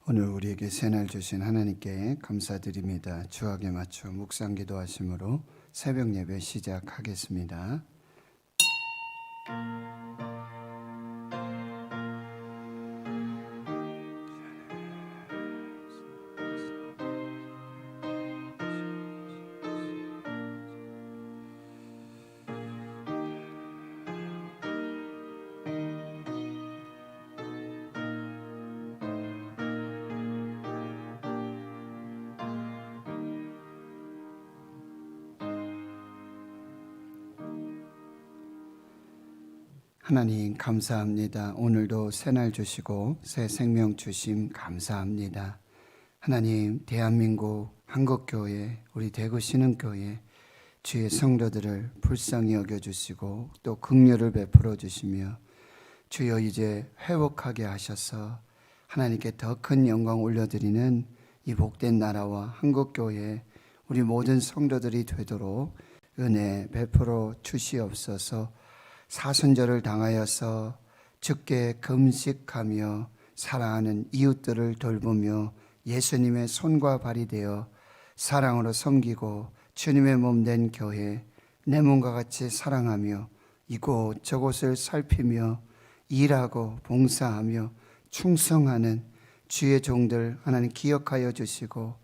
오늘 우리에게 새날 주신 하나님께 감사드립니다. 주악에 맞춰 묵상 기도하심으로 새벽 예배 시작하겠습니다. 하나님 감사합니다. 오늘도 새날 주시고 새 생명 주심 감사합니다. 하나님 대한민국 한국교회 우리 대구 신흥교회 주의 성도들을 불쌍히 여겨주시고 또 긍휼을 베풀어 주시며 주여 이제 회복하게 하셔서 하나님께 더 큰 영광 올려드리는 이 복된 나라와 한국교회 우리 모든 성도들이 되도록 은혜 베풀어 주시옵소서. 사순절을 당하여서 주께 금식하며 사랑하는 이웃들을 돌보며 예수님의 손과 발이 되어 사랑으로 섬기고 주님의 몸 된 교회 내 몸과 같이 사랑하며 이곳 저곳을 살피며 일하고 봉사하며 충성하는 주의 종들 하나님 기억하여 주시고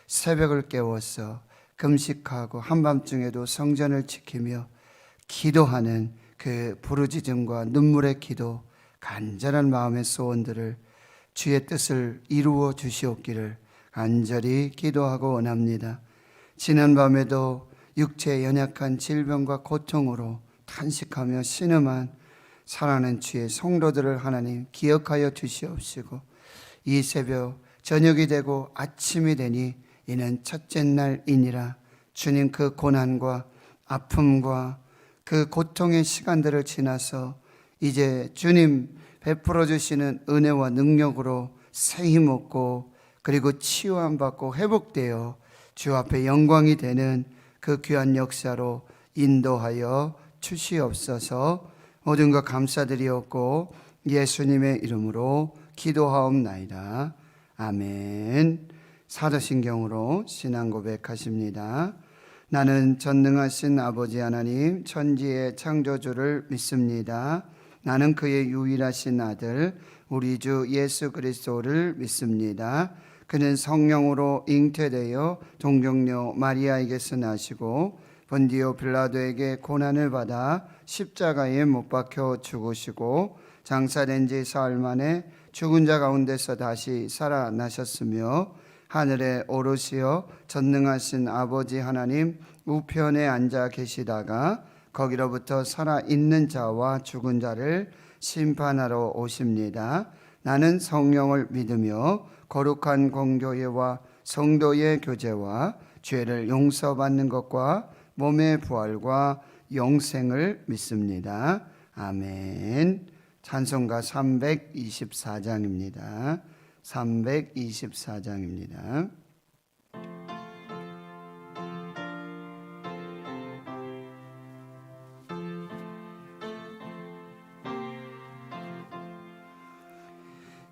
새벽을 깨워서 금식하고 한밤중에도 성전을 지키며 기도하는 그 부르짖음과 눈물의 기도 간절한 마음의 소원들을 주의 뜻을 이루어 주시옵기를 간절히 기도하고 원합니다. 지난밤에도 육체의 연약한 질병과 고통으로 탄식하며 신음한 사랑하는 주의 성도들을 하나님 기억하여 주시옵시고 이 새벽 저녁이 되고 아침이 되니 이는 첫째 날이니라. 주님 그 고난과 아픔과 그 고통의 시간들을 지나서 이제 주님 베풀어 주시는 은혜와 능력으로 새 힘 얻고 그리고 치유함 받고 회복되어 주 앞에 영광이 되는 그 귀한 역사로 인도하여 주시옵소서. 모든 것 감사드리옵고 예수님의 이름으로 기도하옵나이다. 아멘. 사도신경으로 신앙 고백하십니다. 나는 전능하신 아버지 하나님 천지의 창조주를 믿습니다. 나는 그의 유일하신 아들 우리 주 예수 그리스도를 믿습니다. 그는 성령으로 잉태되어 동정녀 마리아에게서 나시고 본디오 빌라도에게 고난을 받아 십자가에 못 박혀 죽으시고 장사된 지 사흘 만에 죽은 자 가운데서 다시 살아나셨으며 하늘에 오르시어 전능하신 아버지 하나님 우편에 앉아 계시다가 거기로부터 살아있는 자와 죽은 자를 심판하러 오십니다. 나는 성령을 믿으며 거룩한 공교회와 성도의 교제와 죄를 용서받는 것과 몸의 부활과 영생을 믿습니다. 아멘. 찬송가 324장입니다. 324장입니다.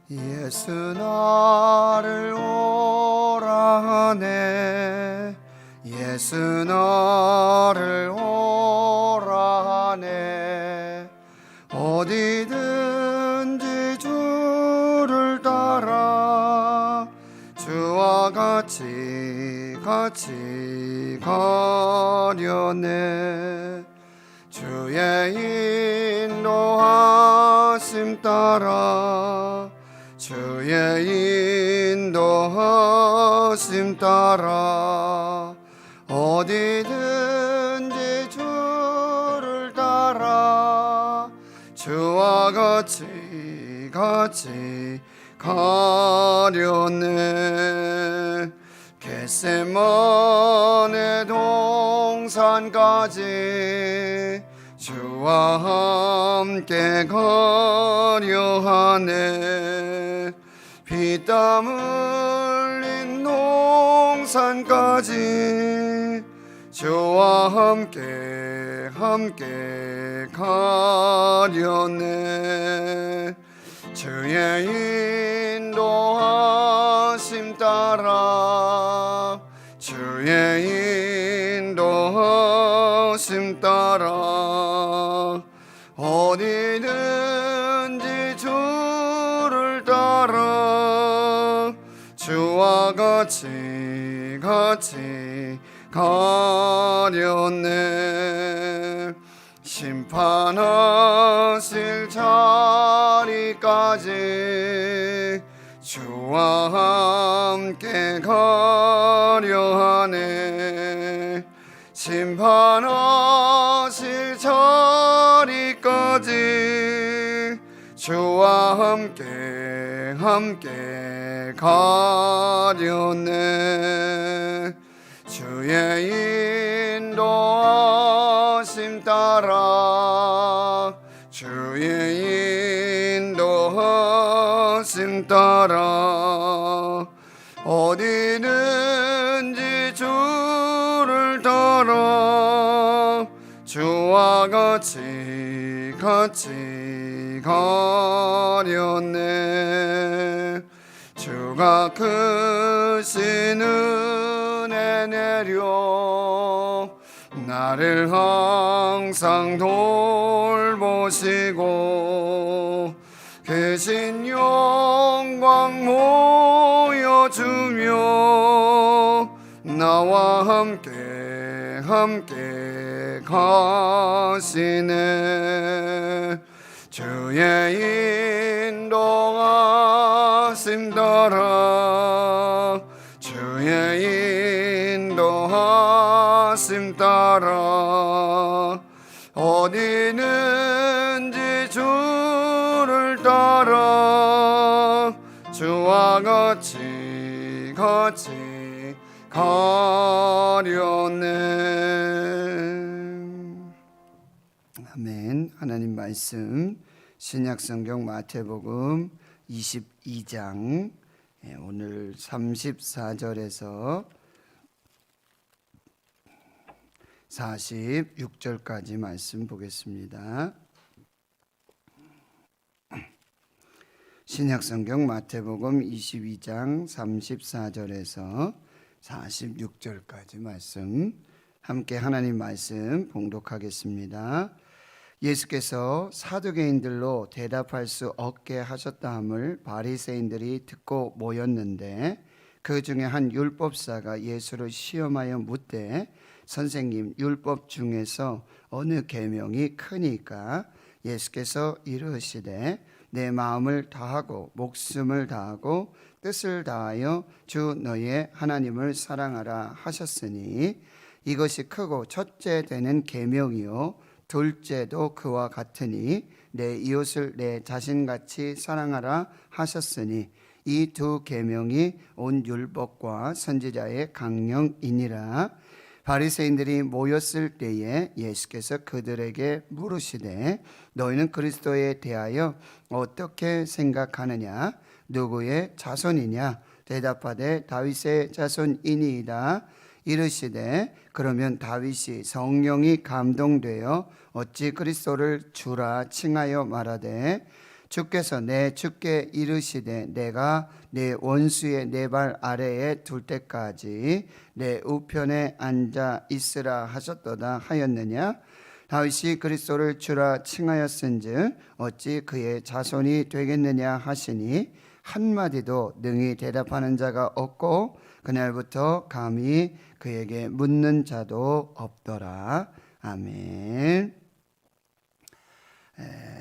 예수 나를 오라 하네 예수 나를 오라 하네 어디든지 주를 따라 주와 같이 가려네 주의 인도하심 따라 주의 인도하심 따라 어디든지 주를 따라 주와 같이 가려네 겟세마네 동산까지 주와 함께 가려 하네 피땀 흘린 농산까지 주와 함께 가려네 주의 인도하 따라 주와 같이 가렸네. 심판하실 자리까지 주와 함께 가려 하네. 심판하실 자리까지 주와 함께 가렸네. 주의 인도하심 따라 주의 인도하심 따라 어디든지 주를 따라 주와 같이 가렸네. 주가 크신 은혜 내려 나를 항상 돌보시고 계신 영광 보여주며 나와 함께 가시네. 주의 인도하심 따라 주의 인도하심 따라 어디든지 주를 따라 주와 같이 가렸네. 아멘. 하나님 말씀 신약성경 마태복음 22장 오늘 34절에서 46절까지 말씀 보겠습니다. 신약성경 마태복음 22장 34절에서 46절까지 말씀 함께 하나님 말씀 봉독하겠습니다. 예수께서 사두개인들로 대답할 수 없게 하셨다함을 바리새인들이 듣고 모였는데 그 중에 한 율법사가 예수를 시험하여 묻되 선생님, 율법 중에서 어느 계명이 크니까? 예수께서 이르시되 내 마음을 다하고 목숨을 다하고 뜻을 다하여 주 너의 하나님을 사랑하라 하셨으니 이것이 크고 첫째 되는 계명이요 둘째도 그와 같으니 내 이웃을 내 자신같이 사랑하라 하셨으니 이 두 계명이 온 율법과 선지자의 강령이니라. 바리새인들이 모였을 때에 예수께서 그들에게 물으시되 너희는 그리스도에 대하여 어떻게 생각하느냐? 누구의 자손이냐? 대답하되 다윗의 자손이니이다. 이르시되 그러면 다윗이 성령이 감동되어 어찌 그리스도를 주라 칭하여 말하되 주께서 내 주께 이르시되 내가 내 원수의 내 발 아래에 둘 때까지 내 우편에 앉아 있으라 하셨도다 하였느냐? 다윗이 그리스도를 주라 칭하였은즉 어찌 그의 자손이 되겠느냐 하시니 한마디도 능히 대답하는 자가 없고 그날부터 감히 그에게 묻는 자도 없더라. 아멘.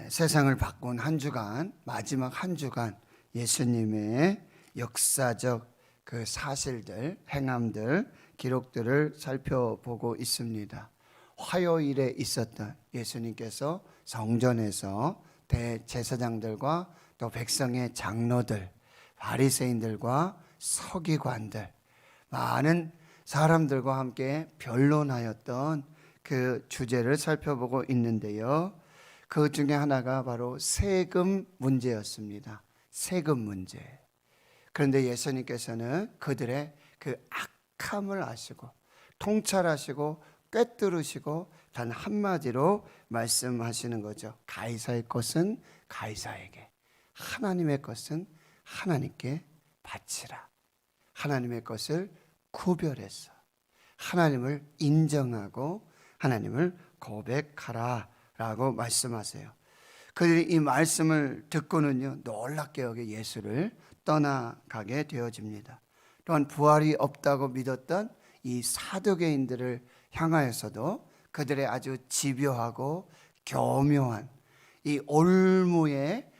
세상을 바꾼 한 주간, 마지막 한 주간 예수님의 역사적 그 사실들, 행함들, 기록들을 살펴보고 있습니다. 화요일에 있었던 예수님께서 성전에서 대제사장들과 또 백성의 장로들, 바리새인들과 서기관들, 많은 사람들과 함께 변론하였던 그 주제를 살펴보고 있는데요. 그 중에 하나가 바로 세금 문제였습니다. 세금 문제. 그런데 예수님께서는 그들의 그 악함을 아시고 통찰하시고 꿰뚫으시고 단 한마디로 말씀하시는 거죠. 가이사의 것은 가이사에게, 하나님의 것은 하나님께 바치라. 하나님의 것을 구별해서 하나님을 인정하고 하나님을 고백하라 라고 말씀하세요. 그들이 이 말씀을 듣고는요 놀랍게 여겨 예수를 떠나가게 되어집니다. 또한 부활이 없다고 믿었던 이 사두개인들을 향하여서도 그들의 아주 집요하고 교묘한 이 올무에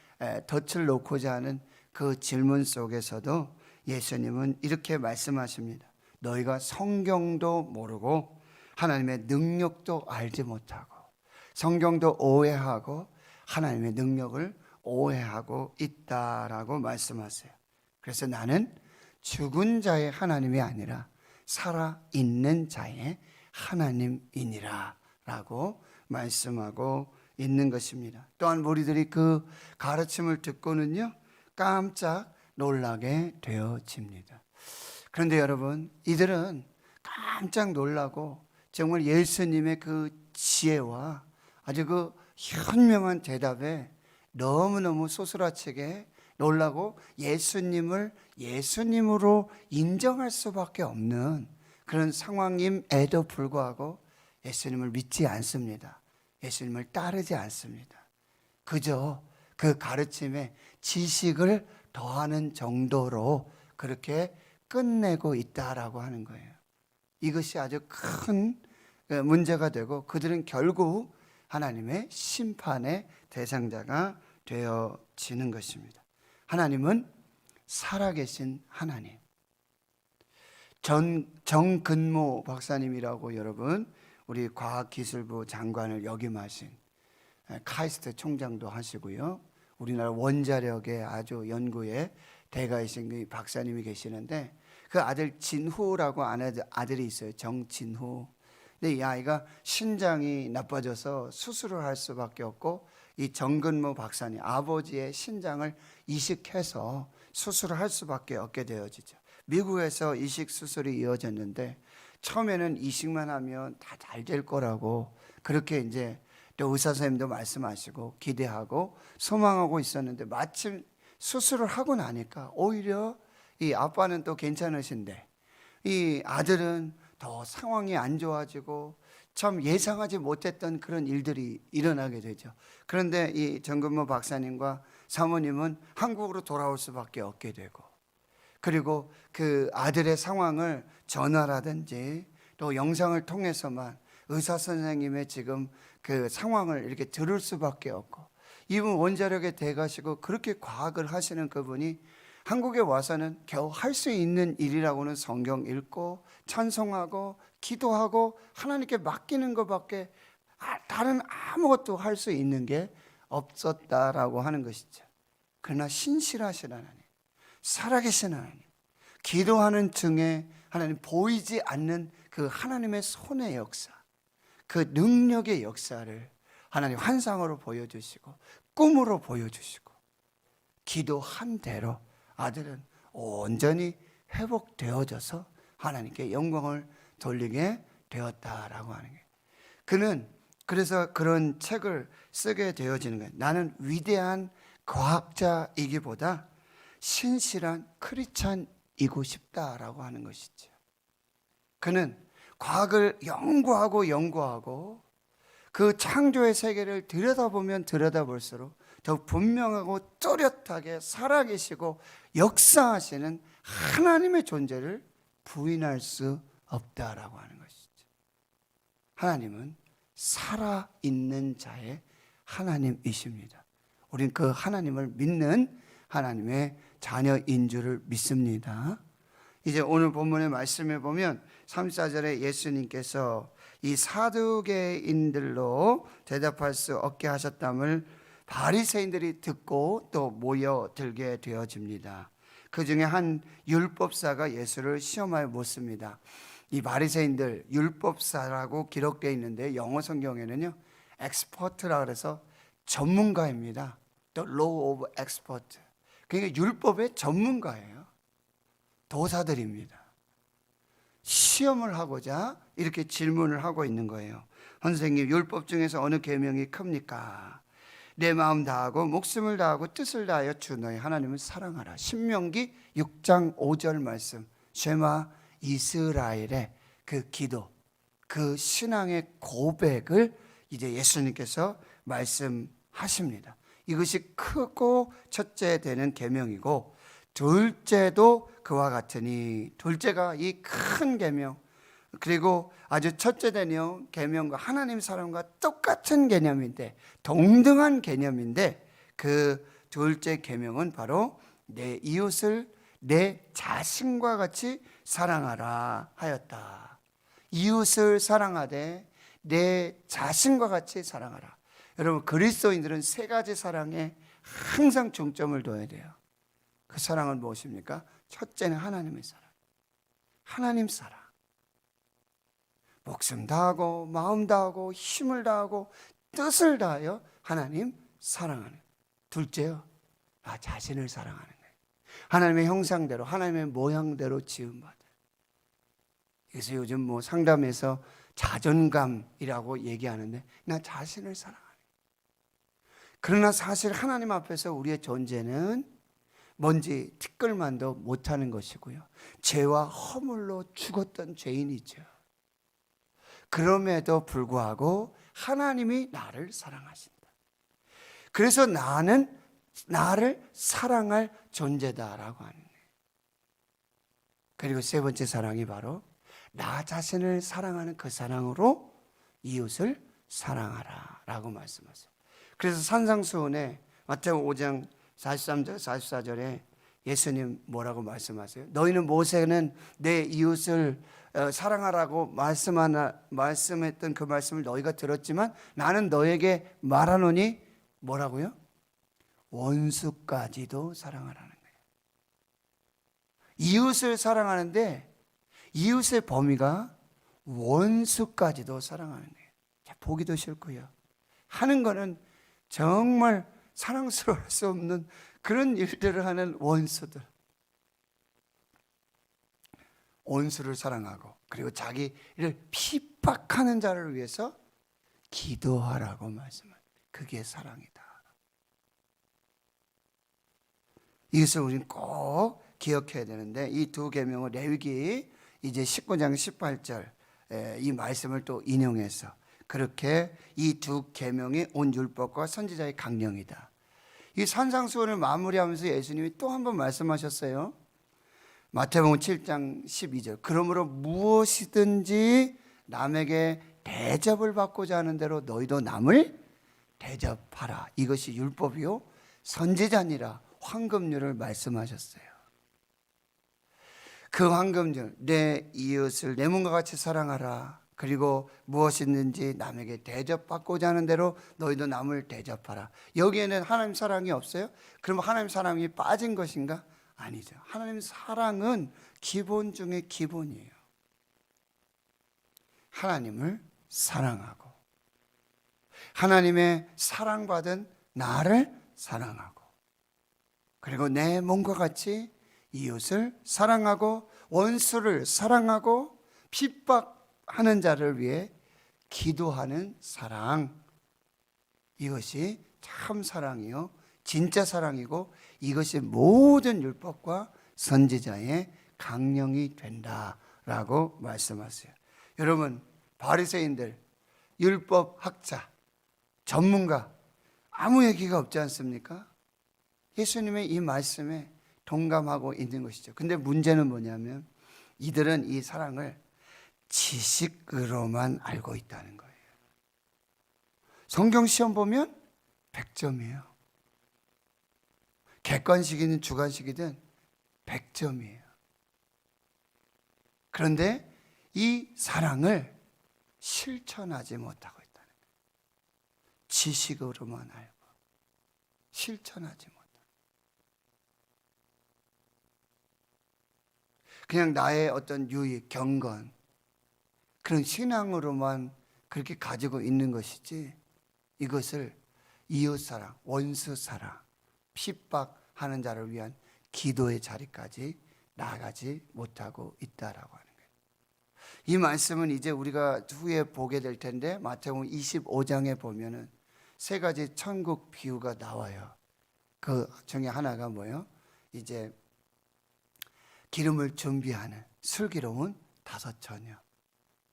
덫을 놓고자 하는 그 질문 속에서도 예수님은 이렇게 말씀하십니다. 너희가 성경도 모르고 하나님의 능력도 알지 못하고 성경도 오해하고 하나님의 능력을 오해하고 있다라고 말씀하세요. 그래서 나는 죽은 자의 하나님이 아니라 살아있는 자의 하나님이니라 라고 말씀하고 있는 것입니다. 또한 무리들이 그 가르침을 듣고는요 깜짝 놀라게 되어집니다. 그런데 여러분, 이들은 깜짝 놀라고 정말 예수님의 그 지혜와 아주 그 현명한 대답에 너무너무 소스라치게 놀라고 예수님을 예수님으로 인정할 수밖에 없는 그런 상황임에도 불구하고 예수님을 믿지 않습니다. 예수님을 따르지 않습니다. 그저 그 가르침에 지식을 더하는 정도로 그렇게 끝내고 있다라고 하는 거예요. 이것이 아주 큰 문제가 되고 그들은 결국 하나님의 심판의 대상자가 되어지는 것입니다. 하나님은 살아계신 하나님. 정근모 박사님이라고 여러분 우리 과학기술부 장관을 역임하신 카이스트 총장도 하시고요. 우리나라 원자력의 아주 연구에 대가이신 그 박사님이 계시는데 그 아들 진후라고 아들이 있어요. 정진후. 근데 이 아이가 신장이 나빠져서 수술을 할 수밖에 없고 이 정근모 박사님 아버지의 신장을 이식해서 수술을 할 수밖에 없게 되어지죠. 미국에서 이식 수술이 이어졌는데 처음에는 이식만 하면 다 잘 될 거라고 그렇게 이제 또 의사 선생님도 말씀하시고 기대하고 소망하고 있었는데 마침 수술을 하고 나니까 오히려 이 아빠는 또 괜찮으신데 이 아들은 더 상황이 안 좋아지고 참 예상하지 못했던 그런 일들이 일어나게 되죠. 그런데 이 정근모 박사님과 사모님은 한국으로 돌아올 수밖에 없게 되고 그리고 그 아들의 상황을 전화라든지 또 영상을 통해서만 의사 선생님의 지금 그 상황을 이렇게 들을 수밖에 없고 이분 원자력에 대가시고 그렇게 과학을 하시는 그분이 한국에 와서는 겨우 할 수 있는 일이라고는 성경 읽고 찬송하고 기도하고 하나님께 맡기는 것밖에 다른 아무것도 할 수 있는 게 없었다라고 하는 것이죠. 그러나 신실하신 하나님, 살아계신 하나님, 기도하는 중에 하나님 보이지 않는 그 하나님의 손의 역사, 그 능력의 역사를 하나님 환상으로 보여주시고 꿈으로 보여주시고 기도한 대로 아들은 온전히 회복되어져서 하나님께 영광을 돌리게 되었다라고 하는 거예요. 그는 그래서 그런 책을 쓰게 되어지는 거예요. 나는 위대한 과학자이기보다 신실한 크리스찬이고 싶다라고 하는 것이죠. 그는 과학을 연구하고 그 창조의 세계를 들여다보면 들여다볼수록 더 분명하고 뚜렷하게 살아계시고 역사하시는 하나님의 존재를 부인할 수 없다라고 하는 것이죠. 하나님은 살아있는 자의 하나님이십니다. 우린 그 하나님을 믿는 하나님의 자녀인 줄을 믿습니다. 이제 오늘 본문의 말씀에 보면 34절에 예수님께서 이 사두개인들로 대답할 수 없게 하셨담을 바리새인들이 듣고 또 모여들게 되어집니다. 그 중에 한 율법사가 예수를 시험하여 묻습니다. 이 바리새인들 율법사라고 기록되어 있는데 영어 성경에는요 엑스퍼트라 그래서 전문가입니다. The law of expert. 그러니까 율법의 전문가예요. 도사들입니다. 시험을 하고자 이렇게 질문을 하고 있는 거예요. 선생님, 율법 중에서 어느 계명이 큽니까? 내 마음 다하고 목숨을 다하고 뜻을 다하여 주 너의 하나님을 사랑하라. 신명기 6장 5절 말씀. 쉐마 이스라엘의 그 기도, 그 신앙의 고백을 이제 예수님께서 말씀하십니다. 이것이 크고 첫째 되는 계명이고 둘째도 그와 같으니, 둘째가 이 큰 계명, 그리고 아주 첫째 되는 계명과 하나님 사랑과 똑같은 개념인데, 동등한 개념인데, 그 둘째 계명은 바로 내 이웃을 내 자신과 같이 사랑하라 하였다. 이웃을 사랑하되 내 자신과 같이 사랑하라. 여러분, 그리스도인들은 세 가지 사랑에 항상 중점을 둬야 돼요. 그 사랑은 무엇입니까? 첫째는 하나님의 사랑. 하나님 사랑. 목숨 다하고 마음 다하고 힘을 다하고 뜻을 다하여 하나님 사랑하는. 둘째요, 나 자신을 사랑하는 거예요. 하나님의 형상대로, 하나님의 모양대로 지음받은. 그래서 요즘 뭐 상담에서 자존감이라고 얘기하는데, 나 자신을 사랑하는. 그러나 사실 하나님 앞에서 우리의 존재는 뭔지 티끌만도 못하는 것이고요, 죄와 허물로 죽었던 죄인이죠. 그럼에도 불구하고 하나님이 나를 사랑하신다. 그래서 나는 나를 사랑할 존재다라고 하는 거예요. 그리고 세 번째 사랑이 바로 나 자신을 사랑하는 그 사랑으로 이웃을 사랑하라 라고 말씀하세요. 그래서 산상수훈에 마태복음 5장 43절 44절에 예수님 뭐라고 말씀하세요? 너희는 모세는 내 이웃을 사랑하라고 말씀했던 그 말씀을 너희가 들었지만 나는 너에게 말하노니 뭐라고요? 원수까지도 사랑하라는 거예요. 이웃을 사랑하는데 이웃의 범위가 원수까지도 사랑하는 거예요. 자, 보기도 싫고요, 하는 거는 정말 사랑스러울 수 없는 그런 일들을 하는 원수들, 원수를 사랑하고, 그리고 자기를 핍박하는 자를 위해서 기도하라고 말씀합니다. 그게 사랑이다. 이것을 우리는 꼭 기억해야 되는데, 이 두 계명을 레위기 이제 19장 18절 이 말씀을 또 인용해서 그렇게 이 두 계명이 온 율법과 선지자의 강령이다. 이 산상수훈을 마무리하면서 예수님이 또 한 번 말씀하셨어요. 마태복음 7장 12절. 그러므로 무엇이든지 남에게 대접을 받고자 하는 대로 너희도 남을 대접하라. 이것이 율법이요 선지자니라 황금률을 말씀하셨어요. 그 황금률, 내 이웃을 내 몸과 같이 사랑하라. 그리고 무엇이든지 남에게 대접받고자 하는 대로 너희도 남을 대접하라. 여기에는 하나님 사랑이 없어요? 그럼 하나님 사랑이 빠진 것인가? 아니죠. 하나님 사랑은 기본 중에 기본이에요. 하나님을 사랑하고 하나님의 사랑받은 나를 사랑하고, 그리고 내 몸과 같이 이웃을 사랑하고 원수를 사랑하고 핍박하는 자를 위해 기도하는 사랑, 이것이 참 사랑이요 진짜 사랑이고, 이것이 모든 율법과 선지자의 강령이 된다라고 말씀하세요. 여러분, 바리새인들, 율법 학자, 전문가 아무 얘기가 없지 않습니까? 예수님의 이 말씀에 동감하고 있는 것이죠. 근데 문제는 뭐냐면 이들은 이 사랑을 지식으로만 알고 있다는 거예요. 성경 시험 보면 100점이에요. 객관식이든 주관식이든 100점이에요. 그런데 이 사랑을 실천하지 못하고 있다는 거예요. 지식으로만 알고 실천하지 못하고, 그냥 나의 어떤 유익, 경건, 그런 신앙으로만 그렇게 가지고 있는 것이지, 이것을 이웃사랑, 원수사랑, 핍박하는 자를 위한 기도의 자리까지 나아가지 못하고 있다라고 하는 거예요. 이 말씀은 이제 우리가 후에 보게 될 텐데, 마태복음 25장에 보면은 세 가지 천국 비유가 나와요. 그 중에 하나가 뭐예요? 이제 기름을 준비하는 슬기로운 5처녀,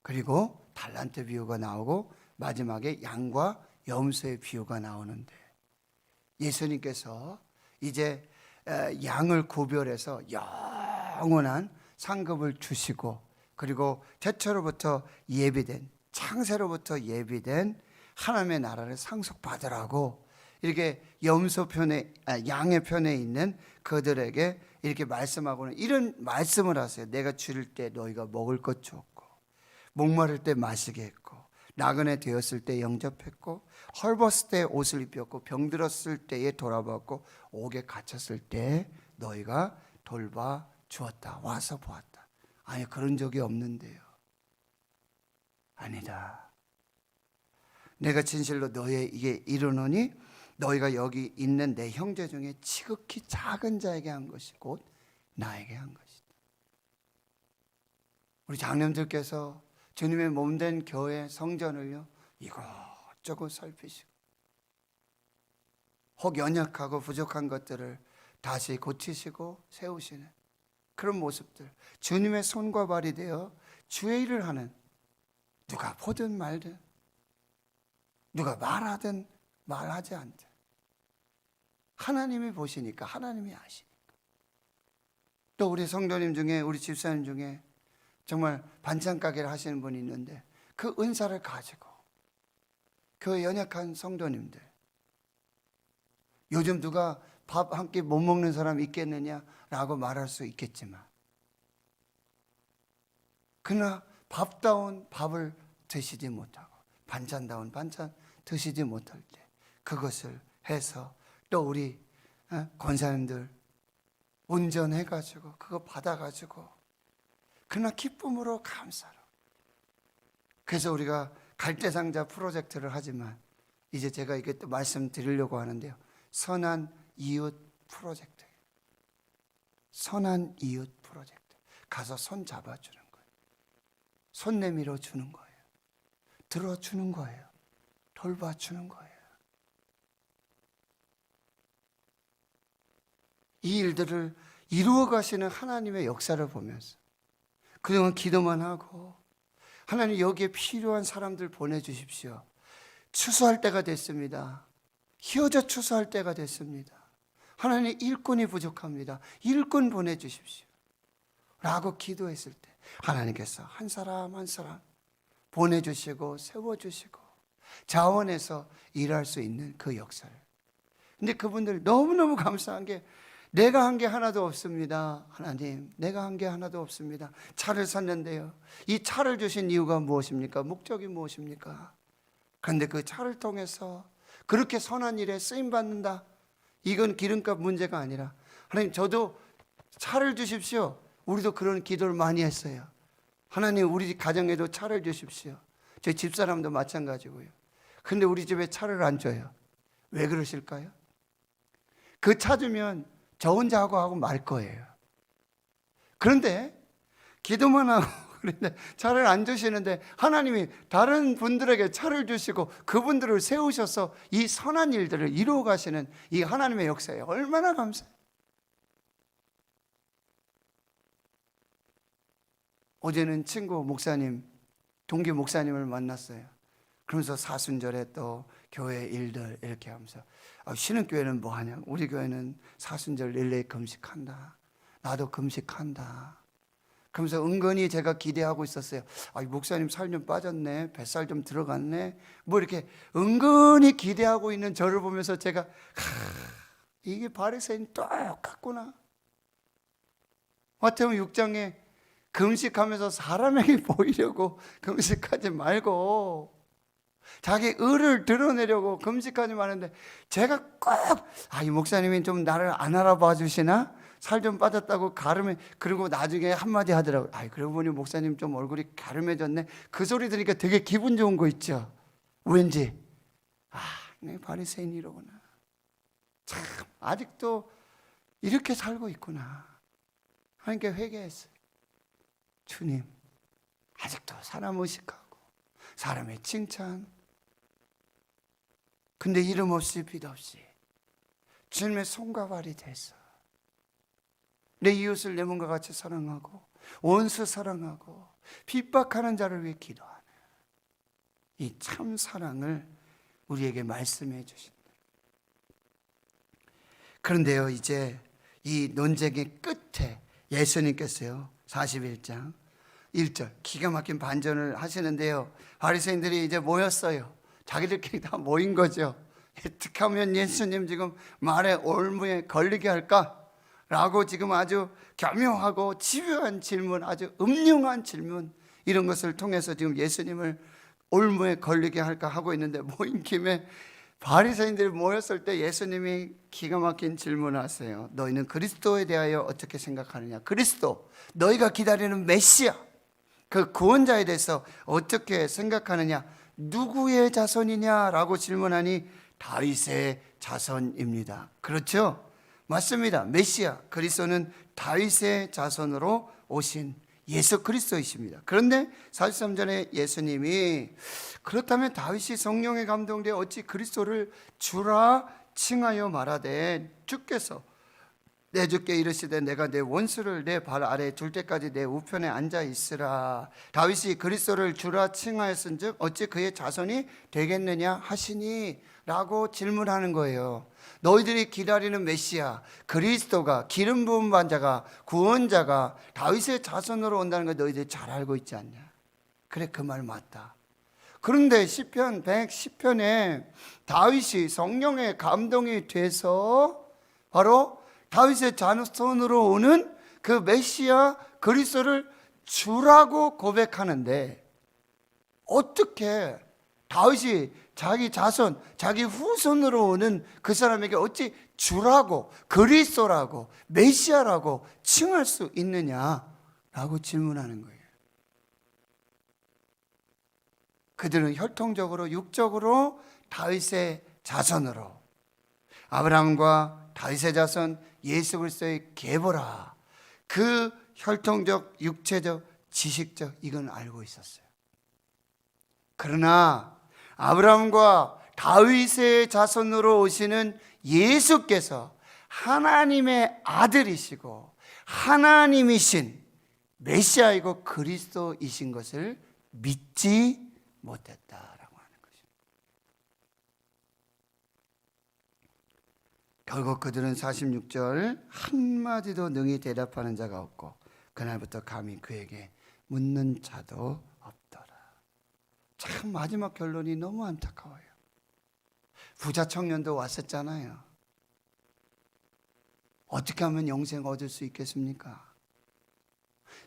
그리고 달란트 비유가 나오고 마지막에 양과 염소의 비유가 나오는데, 예수님께서 이제 양을 구별해서 영원한 상급을 주시고, 그리고 태초로부터 예비된, 창세로부터 예비된 하나님의 나라를 상속받으라고 이렇게 염소 편에, 양의 편에 있는 그들에게 이렇게 말씀하고는 이런 말씀을 하세요. 내가 줄일 때 너희가 먹을 것 줬고, 목마를 때 마시게 했고, 나그네 되었을 때 영접했고, 헐벗을 때 옷을 입혔고, 병들었을 때에 돌아봤고, 옥에 갇혔을 때 너희가 돌봐 주었다. 와서 보았다. 아니, 그런 적이 없는데요. 아니다. 내가 진실로 너희에게 이르노니 너희가 여기 있는 내 형제 중에 지극히 작은 자에게 한 것이 곧 나에게 한 것이다. 우리 장님들께서 주님의 몸된 교회 성전을요 이것저것 살피시고, 혹 연약하고 부족한 것들을 다시 고치시고 세우시는 그런 모습들, 주님의 손과 발이 되어 주의 일을 하는, 누가 보든 말든, 누가 말하든 말하지 않든 하나님이 보시니까, 하나님이 아시니까. 또 우리 성도님 중에, 우리 집사님 중에 정말 반찬 가게를 하시는 분이 있는데 그 은사를 가지고 그 연약한 성도님들, 요즘 누가 밥 한 끼 못 먹는 사람 있겠느냐라고 말할 수 있겠지만, 그러나 밥다운 밥을 드시지 못하고 반찬다운 반찬 드시지 못할 때 그것을 해서 또 우리 권사님들 운전해가지고 그거 받아가지고 그러나 기쁨으로 감사로. 그래서 우리가 갈대상자 프로젝트를 하지만 이제 제가 이게 또 말씀드리려고 하는데요, 선한 이웃 프로젝트. 선한 이웃 프로젝트. 가서 손 잡아주는 거예요. 손 내밀어 주는 거예요. 들어주는 거예요. 돌봐주는 거예요. 이 일들을 이루어 가시는 하나님의 역사를 보면서 그동안 기도만 하고, 하나님 여기에 필요한 사람들 보내주십시오. 추수할 때가 됐습니다. 휘어져 추수할 때가 됐습니다. 하나님 일꾼이 부족합니다. 일꾼 보내주십시오 라고 기도했을 때 하나님께서 한 사람 한 사람 보내주시고 세워주시고 자원해서 일할 수 있는 그 역사를. 근데 그분들 너무너무 감사한 게, 내가 한 게 하나도 없습니다. 하나님, 내가 한 게 하나도 없습니다. 차를 샀는데요, 이 차를 주신 이유가 무엇입니까? 목적이 무엇입니까? 그런데 그 차를 통해서 그렇게 선한 일에 쓰임받는다, 이건 기름값 문제가 아니라, 하나님 저도 차를 주십시오. 우리도 그런 기도를 많이 했어요. 하나님 우리 가정에도 차를 주십시오. 저희 집사람도 마찬가지고요. 근데 우리 집에 차를 안 줘요. 왜 그러실까요? 그 차 주면 저 혼자 하고 말 거예요. 그런데 기도만 하고 그런데 차를 안 주시는데 하나님이 다른 분들에게 차를 주시고 그분들을 세우셔서 이 선한 일들을 이루어 가시는 이 하나님의 역사에 얼마나 감사해요. 어제는 친구 목사님, 동기 목사님을 만났어요. 그러면서 사순절에 또 교회 일들 이렇게 하면서, 쉬는 교회는 뭐 하냐? 우리 교회는 사순절 릴레이 금식한다. 나도 금식한다. 그러면서 은근히 제가 기대하고 있었어요. 목사님 살 좀 빠졌네, 뱃살 좀 들어갔네, 뭐 이렇게 은근히 기대하고 있는 저를 보면서 제가 이게 바리새인 똑같구나. 마태복음 6장에 금식하면서 사람에게 보이려고 금식하지 말고 자기 의를 드러내려고 금식하지 마는데, 제가 꼭 이 목사님이 좀 나를 안 알아봐 주시나? 살 좀 빠졌다고 가름해. 그리고 나중에 한마디 하더라고요. 그러고 보니 목사님 좀 얼굴이 가름해졌네. 그 소리 들으니까 되게 기분 좋은 거 있죠. 왠지 내 바리새인이로구나. 참 아직도 이렇게 살고 있구나. 하나님께 회개했어요. 주님, 아직도 사람 의식하고 사람의 칭찬, 근데 이름 없이 빛 없이 주님의 손과 발이 돼서 내 이웃을 내 몸과 같이 사랑하고 원수 사랑하고 핍박하는 자를 위해 기도하는 이 참 사랑을 우리에게 말씀해 주신다. 그런데요, 이제 이 논쟁의 끝에 예수님께서요, 41장 1절 기가 막힌 반전을 하시는데요, 바리새인들이 이제 모였어요. 자기들끼리 다 모인 거죠. 어떻게 하면 예수님 지금 말에 올무에 걸리게 할까? 라고 지금 아주 교묘하고 집요한 질문, 아주 음흉한 질문, 이런 것을 통해서 지금 예수님을 올무에 걸리게 할까 하고 있는데, 모인 김에 바리새인들이 모였을 때 예수님이 기가 막힌 질문을 하세요. 너희는 그리스도에 대하여 어떻게 생각하느냐? 그리스도, 너희가 기다리는 메시아, 그 구원자에 대해서 어떻게 생각하느냐? 누구의 자손이냐라고 질문하니 다윗의 자손입니다. 그렇죠? 맞습니다. 메시아, 그리스도는 다윗의 자손으로 오신 예수 그리스도이십니다. 그런데 43절에 예수님이 그렇다면 다윗이 성령에 감동되어 어찌 그리스도를 주라 칭하여 말하되, 주께서 내 주께 이르시되 내가 내 원수를 내 발 아래에 둘 때까지 내 우편에 앉아 있으라. 다윗이 그리스도를 주라 칭하였은즉 어찌 그의 자손이 되겠느냐 하시니 라고 질문하는 거예요. 너희들이 기다리는 메시아 그리스도가, 기름 부은 반자가, 구원자가 다윗의 자손으로 온다는 걸 너희들이 잘 알고 있지 않냐? 그래, 그 말 맞다. 그런데 시편 110편에 다윗이 성령의 감동이 돼서 바로 다윗의 자손으로 오는 그 메시아 그리스도를 주라고 고백하는데, 어떻게 다윗이 자기 자손, 자기 후손으로 오는 그 사람에게 어찌 주라고, 그리스도라고, 메시아라고 칭할 수 있느냐라고 질문하는 거예요. 그들은 혈통적으로, 육적으로 다윗의 자손으로, 아브라함과 다윗의 자손 예수 그리스도의 계보라, 그 혈통적, 육체적, 지식적 이건 알고 있었어요. 그러나 아브라함과 다윗의 자손으로 오시는 예수께서 하나님의 아들이시고 하나님이신 메시아이고 그리스도이신 것을 믿지 못했다라고 하는 것입니다. 결국 그들은 46절 한마디도 능히 대답하는 자가 없고 그날부터 감히 그에게 묻는 자도 없더라. 참 마지막 결론이 너무 안타까워요. 부자 청년도 왔었잖아요. 어떻게 하면 영생 얻을 수 있겠습니까?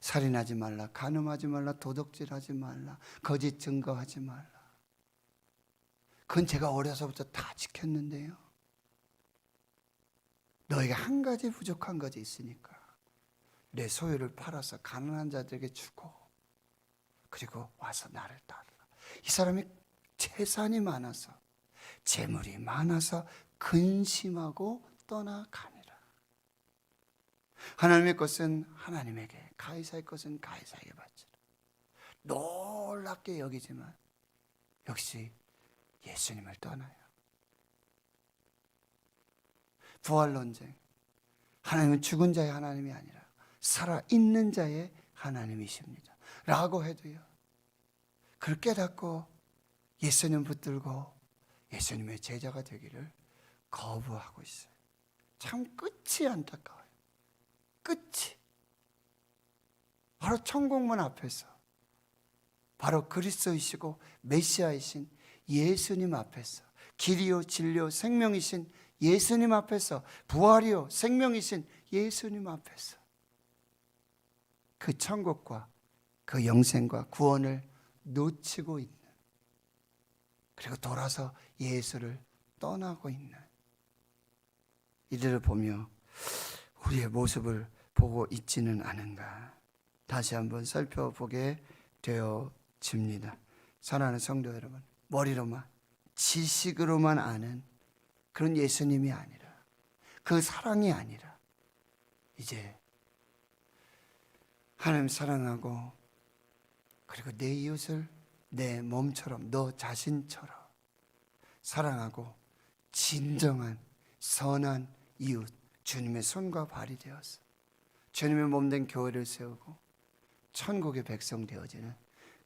살인하지 말라, 간음하지 말라, 도둑질하지 말라, 거짓 증거하지 말라. 그건 제가 어려서부터 다 지켰는데요. 너희가 한 가지 부족한 것이 있으니까 내 소유를 팔아서 가난한 자들에게 주고 그리고 와서 나를 따르라. 이 사람이 재산이 많아서, 재물이 많아서 근심하고 떠나가니라. 하나님의 것은 하나님에게, 가이사의 것은 가이사에게 바치라. 놀랍게 여기지만 역시 예수님을 떠나요. 부활 논쟁, 하나님은 죽은 자의 하나님이 아니라 살아있는 자의 하나님이십니다 라고 해도요, 그걸 깨닫고 예수님 붙들고 예수님의 제자가 되기를 거부하고 있어요. 참 끝이 안타까워요. 끝이 바로 천국문 앞에서, 바로 그리스도이시고 메시아이신 예수님 앞에서, 길이요 진리요 생명이신 예수님 앞에서, 부활이요 생명이신 예수님 앞에서 그 천국과 그 영생과 구원을 놓치고 있는, 그리고 돌아서 예수를 떠나고 있는 이들을 보며 우리의 모습을 보고 있지는 않은가 다시 한번 살펴보게 되어집니다. 사랑하는 성도 여러분, 머리로만, 지식으로만 아는 그런 예수님이 아니라, 그 사랑이 아니라 이제 하나님 사랑하고 그리고 내 이웃을 내 몸처럼, 너 자신처럼 사랑하고 진정한 선한 이웃, 주님의 손과 발이 되어서 주님의 몸된 교회를 세우고 천국의 백성 되어지는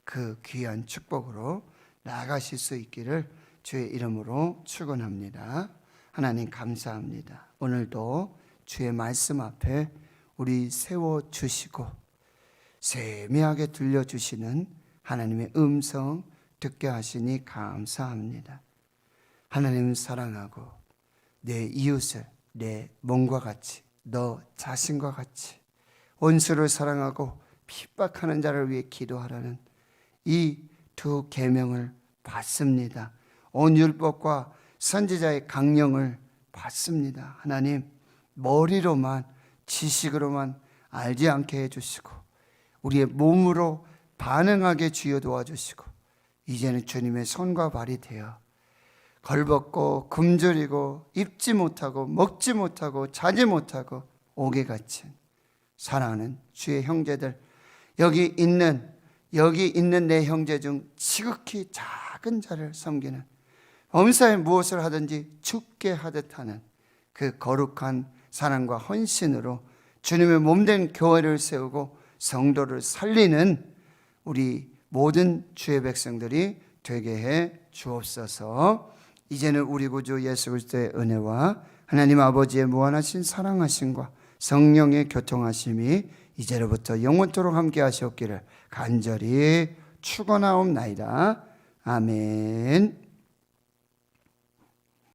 그 귀한 축복으로 나아가실 수 있기를 주의 이름으로 축원합니다. 하나님 감사합니다. 오늘도 주의 말씀 앞에 우리 세워주시고 세미하게 들려주시는 하나님의 음성 듣게 하시니 감사합니다. 하나님을 사랑하고 내 이웃을 내 몸과 같이 너 자신과 같이 원수를 사랑하고 핍박하는 자를 위해 기도하라는 이 두 계명을 받습니다. 온 율법과 선지자의 강령을 받습니다. 하나님, 머리로만 지식으로만 알지 않게 해주시고 우리의 몸으로 반응하게 주여 도와주시고 이제는 주님의 손과 발이 되어 걸벗고 굶주리고 입지 못하고 먹지 못하고 자지 못하고 옥에 갇힌 사랑하는 주의 형제들, 여기 있는 내 형제 중 지극히 작은 자를 섬기는 범사에 무엇을 하든지 죽게 하듯 하는 그 거룩한 사랑과 헌신으로 주님의 몸된 교회를 세우고 성도를 살리는 우리 모든 주의 백성들이 되게 해 주옵소서. 이제는 우리 구주 예수 그리스도의 은혜와 하나님 아버지의 무한하신 사랑하심과 성령의 교통하심이 이제로부터 영원토록 함께 하시옵기를 간절히 축원하옵나이다. 아멘.